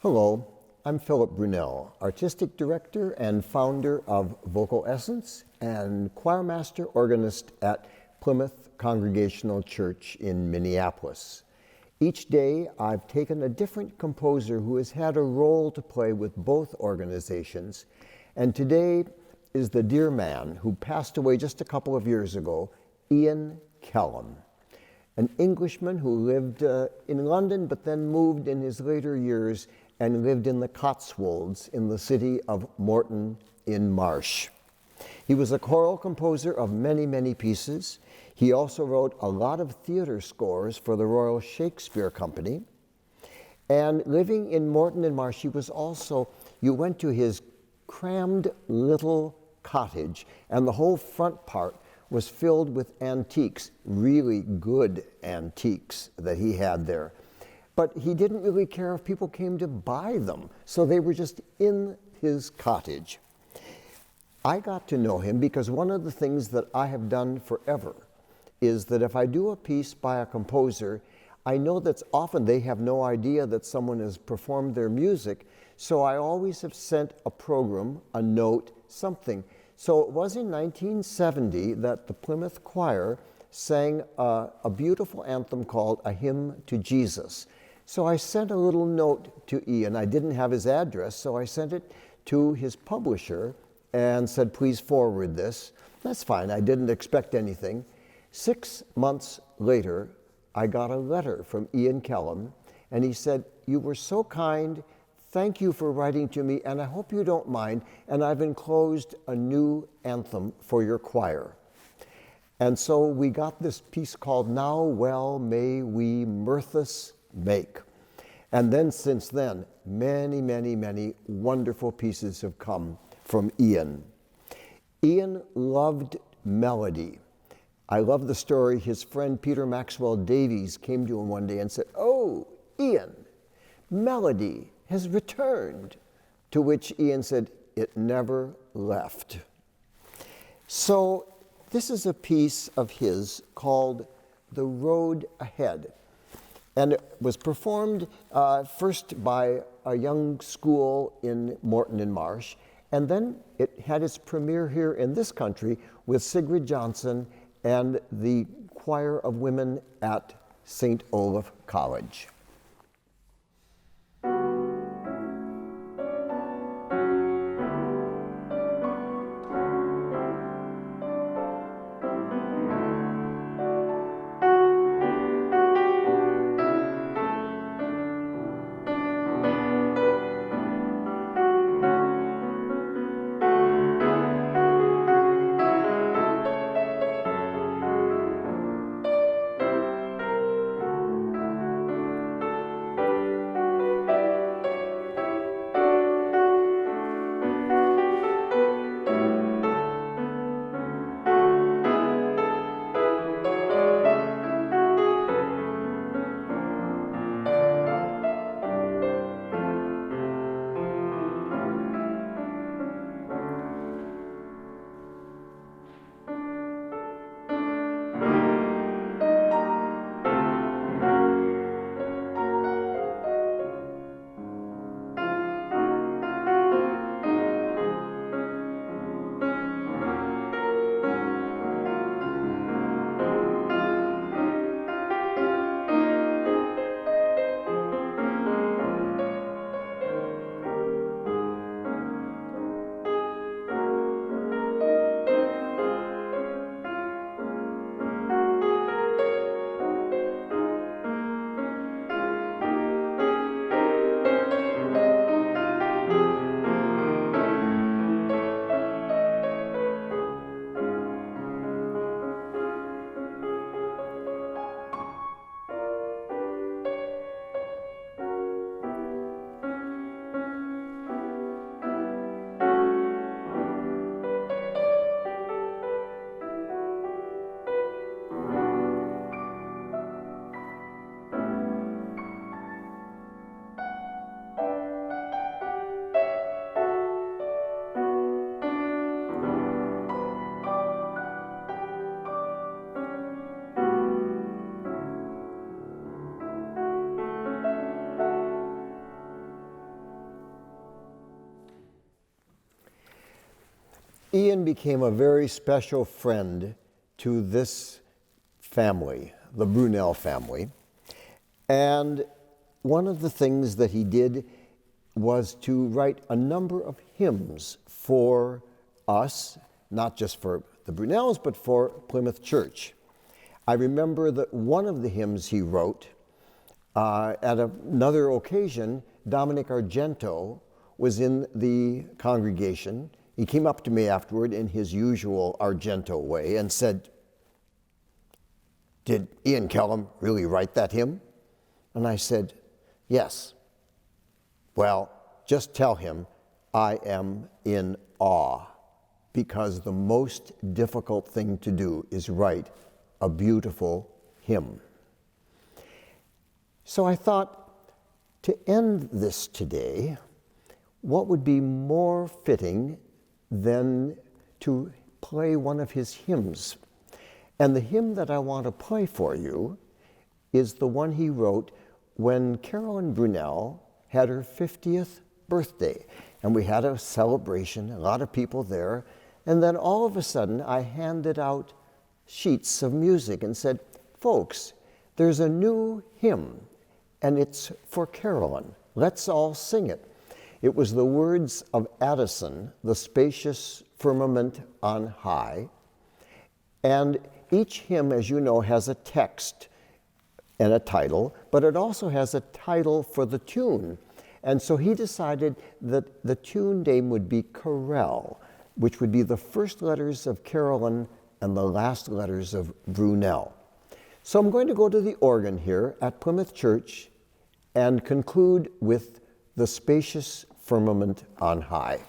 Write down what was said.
Hello, I'm Philip Brunelle, Artistic Director and founder of VocalEssence and choirmaster organist at Plymouth Congregational Church in Minneapolis. Each day I've taken a different composer who has had a role to play with both organizations, and today is the dear man who passed away just a couple of years ago, Ian Kellam, an Englishman who lived in London but then moved in his later years and lived in the Cotswolds in the city of Morton in Marsh. He was a choral composer of many, many pieces. He also wrote a lot of theater scores for the Royal Shakespeare Company. And living in Morton in Marsh, he was also, you went to his crammed little cottage, and the whole front part was filled with antiques, really good antiques that he had there. But he didn't really care if people came to buy them, so they were just in his cottage. I got to know him because one of the things that I have done forever is that if I do a piece by a composer, I know that often they have no idea that someone has performed their music, so I always have sent a program, a note, something. So it was in 1970 that the Plymouth Choir sang a beautiful anthem called A Hymn to Jesus. So I sent a little note to Ian. I didn't have his address, so I sent it to his publisher and said, please forward this. That's fine, I didn't expect anything. 6 months later, I got a letter from Ian Kellam, and he said, you were so kind, thank you for writing to me, and I hope you don't mind, and I've enclosed a new anthem for your choir. And so we got this piece called Now Well May We Mirthus Make. And then since then, many, many, many wonderful pieces have come from Ian. Ian loved melody. I love the story. His friend Peter Maxwell Davies came to him one day and said, oh, Ian, melody has returned. To which Ian said, it never left. So this is a piece of his called The Road Ahead. And it was performed first by a young school in Morton in Marsh, and then it had its premiere here in this country with Sigrid Johnson and the Choir of Women at St. Olaf College. Ian became a very special friend to this family, the Brunelle family. And one of the things that he did was to write a number of hymns for us, not just for the Brunelles, but for Plymouth Church. I remember that one of the hymns he wrote, at another occasion, Dominic Argento was in the congregation. He came up to me afterward in his usual Argento way and said, "Did Ian Kellam really write that hymn?" And I said, "Yes." "Well, just tell him I am in awe, because the most difficult thing to do is write a beautiful hymn." So I thought, to end this today, what would be more fitting than to play one of his hymns? And the hymn that I want to play for you is the one he wrote when Carolyn Brunelle had her 50th birthday. And we had a celebration, a lot of people there. And then all of a sudden, I handed out sheets of music and said, "Folks, there's a new hymn, and it's for Carolyn. Let's all sing it." It was the words of Addison, "The spacious firmament on high." And each hymn, as you know, has a text and a title, but it also has a title for the tune. And so he decided that the tune name would be Chorale, which would be the first letters of Carolyn and the last letters of Brunelle. So I'm going to go to the organ here at Plymouth Church and conclude with "The Spacious Firmament on High."